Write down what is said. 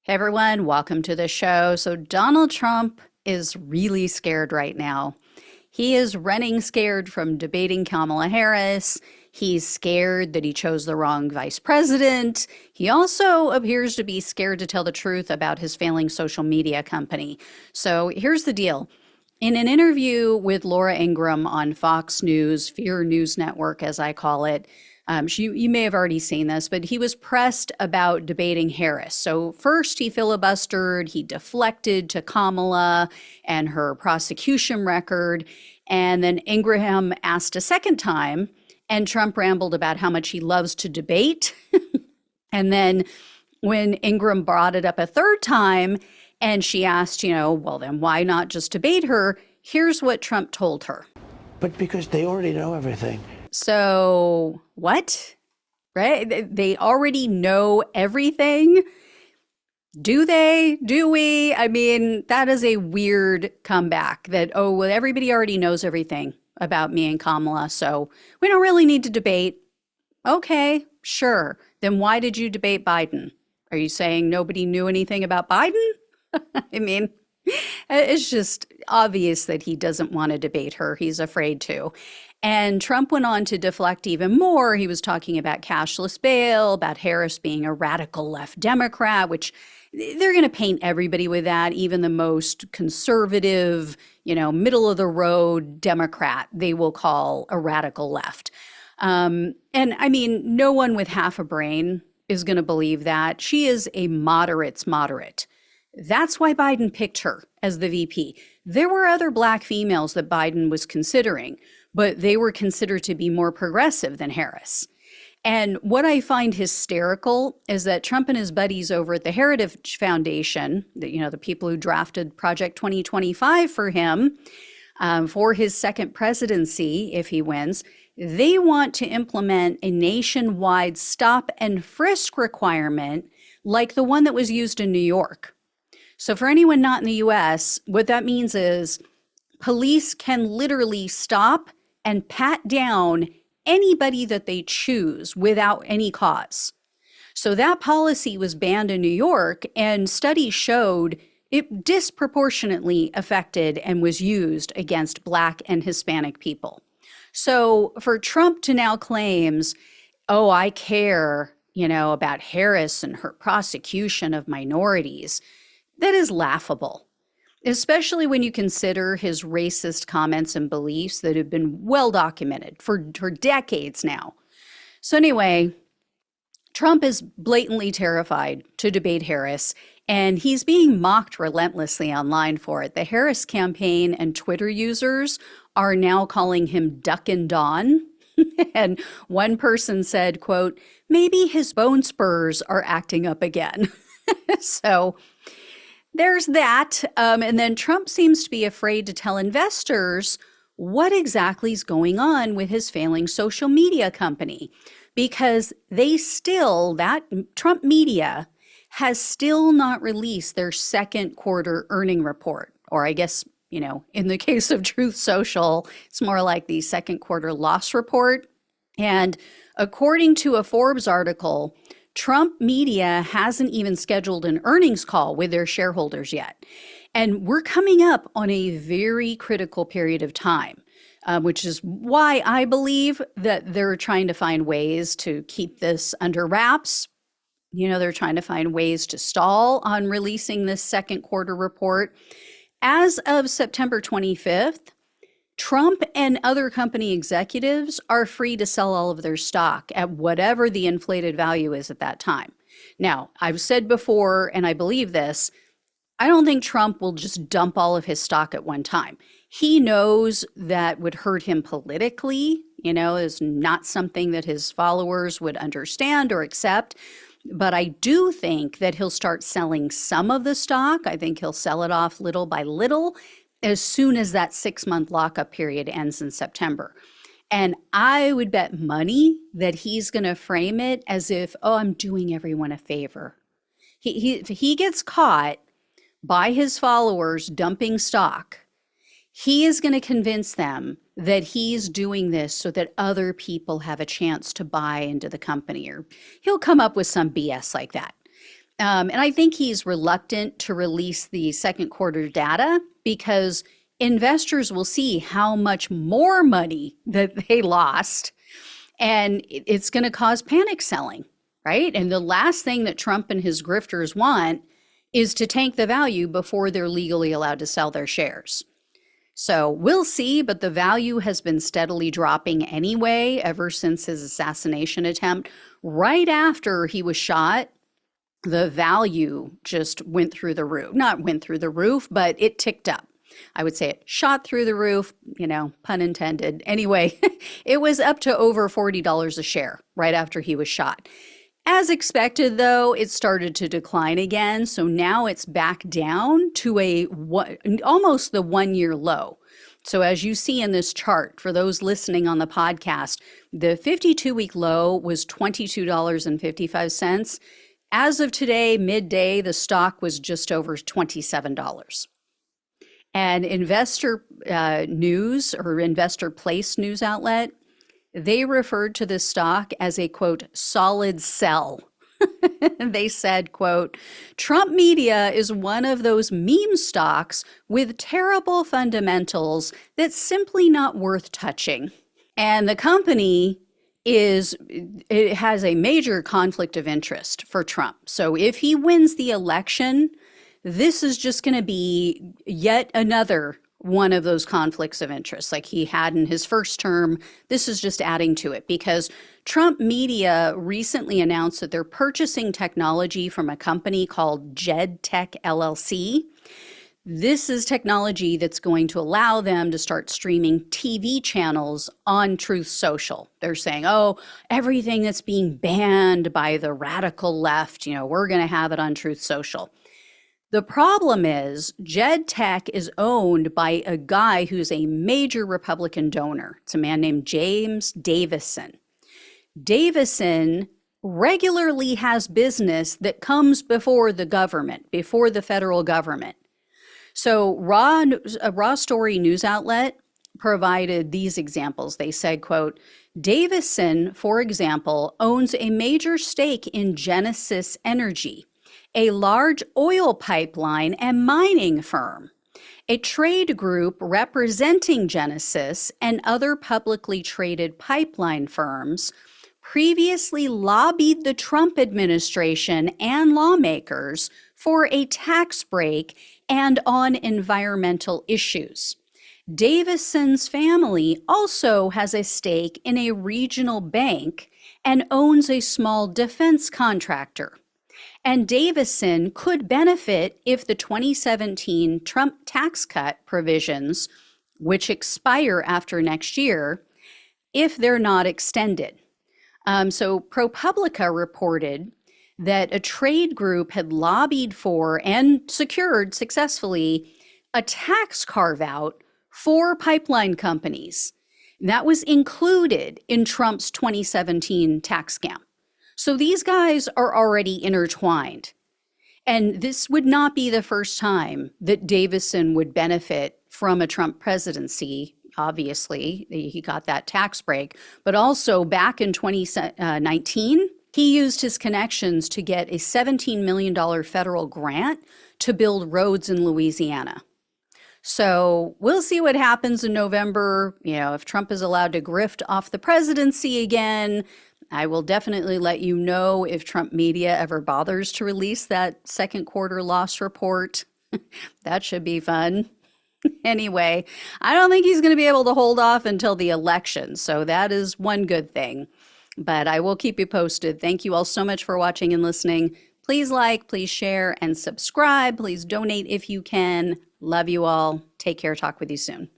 Hey everyone, welcome to the show. So Donald Trump is really scared right now. He is running scared from debating Kamala Harris. He's scared that he chose the wrong vice president. He also appears to be scared to tell the truth about his failing social media company. So here's the deal. In an interview with Laura Ingraham on Fox News, Fear News Network, as I call it, you may have already seen this, but he was pressed about debating Harris. So first he filibustered, he deflected to Kamala and her prosecution record. And then Ingraham asked a second time, and Trump rambled about how much he loves to debate. And then when Ingraham brought it up a third time, and she asked, well, then why not just debate her? Here's what Trump told her. But because they already know everything. So what? Right? They already know everything. Do they? Do we? I mean, that is a weird comeback that, oh, well, everybody already knows everything about me and Kamala, so we don't really need to debate. Okay, sure. Then why did you debate Biden? Are you saying nobody knew anything about Biden? I mean, it's just obvious that he doesn't want to debate her. He's afraid to. And Trump went on to deflect even more. He was talking about cashless bail, about Harris being a radical left Democrat, which they're going to paint everybody with that, even the most conservative, middle of the road Democrat, they will call a radical left. And I mean, no one with half a brain is going to believe that. She is a moderate's moderate. That's why Biden picked her as the VP. There were other Black females that Biden was considering, but they were considered to be more progressive than Harris. And what I find hysterical is that Trump and his buddies over at the Heritage Foundation, the people who drafted Project 2025 for him, for his second presidency, if he wins, they want to implement a nationwide stop and frisk requirement like the one that was used in New York. So for anyone not in the US, what that means is police can literally stop and pat down anybody that they choose without any cause. So that policy was banned in New York, and studies showed it disproportionately affected and was used against Black and Hispanic people. So for Trump to now claims, oh, I care, about Harris and her prosecution of minorities, that is laughable, especially when you consider his racist comments and beliefs that have been well documented for decades now. So anyway, Trump is blatantly terrified to debate Harris, and he's being mocked relentlessly online for it. The Harris campaign and Twitter users are now calling him Duck and Dawn. And one person said, quote, maybe his bone spurs are acting up again. So there's that. And then Trump seems to be afraid to tell investors what exactly is going on with his failing social media company, because that Trump media has still not released their second quarter earning report. Or I guess, in the case of Truth Social, it's more like the second quarter loss report. And according to a Forbes article, Trump media hasn't even scheduled an earnings call with their shareholders yet. And we're coming up on a very critical period of time, which is why I believe that they're trying to find ways to keep this under wraps. They're trying to find ways to stall on releasing this second quarter report. As of September 25th, Trump and other company executives are free to sell all of their stock at whatever the inflated value is at that time. Now, I've said before, and I believe this, I don't think Trump will just dump all of his stock at one time. He knows that would hurt him politically, is not something that his followers would understand or accept. But I do think that he'll start selling some of the stock. I think he'll sell it off little by little as soon as that 6-month lockup period ends in September. And I would bet money that he's going to frame it as if, oh, I'm doing everyone a favor. If he gets caught by his followers dumping stock, he is going to convince them that he's doing this so that other people have a chance to buy into the company, or he'll come up with some BS like that. And I think he's reluctant to release the second quarter data because investors will see how much more money that they lost, and it's going to cause panic selling, right? And the last thing that Trump and his grifters want is to tank the value before they're legally allowed to sell their shares. So we'll see, but the value has been steadily dropping anyway ever since his assassination attempt. Right after he was shot, the value just went through the roof. Not went through the roof, but it ticked up. I would say it shot through the roof, pun intended. Anyway, it was up to over $40 a share right after he was shot. As expected, though, it started to decline again. So now it's back down to almost the 1-year low. So as you see in this chart, for those listening on the podcast, the 52-week low was $22.55. As of today, midday, the stock was just over $27. And Investor News or Investor Place news outlet, they referred to this stock as a, quote, solid sell. They said, quote, Trump media is one of those meme stocks with terrible fundamentals that's simply not worth touching. And the company it has a major conflict of interest for Trump. So if he wins the election, this is just going to be yet another one of those conflicts of interest like he had in his first term. This is just adding to it because Trump media recently announced that they're purchasing technology from a company called JedTech LLC. This is technology that's going to allow them to start streaming TV channels on Truth Social. They're saying, oh, everything that's being banned by the radical left, we're going to have it on Truth Social. The problem is JedTech is owned by a guy who's a major Republican donor. It's a man named James Davison. Davison regularly has business that comes before the government, before the federal government. So a Raw Story news outlet provided these examples. They said, quote, Davison, for example, owns a major stake in Genesis Energy, a large oil pipeline and mining firm. A trade group representing Genesis and other publicly traded pipeline firms previously lobbied the Trump administration and lawmakers for a tax break and on environmental issues. Davison's family also has a stake in a regional bank and owns a small defense contractor. And Davison could benefit if the 2017 Trump tax cut provisions, which expire after next year, if they're not extended. So ProPublica reported that a trade group had lobbied for and secured successfully a tax carve-out for pipeline companies. That was included in Trump's 2017 tax scam. So these guys are already intertwined. And this would not be the first time that Davison would benefit from a Trump presidency. Obviously, he got that tax break. But also back in 2019, he used his connections to get a $17 million federal grant to build roads in Louisiana. So we'll see what happens in November. If Trump is allowed to grift off the presidency again, I will definitely let you know if Trump media ever bothers to release that second quarter loss report. That should be fun. Anyway, I don't think he's going to be able to hold off until the election. So that is one good thing. But I will keep you posted. Thank you all so much for watching and listening. Please like, please share, and subscribe. Please donate if you can. Love you all. Take care. Talk with you soon.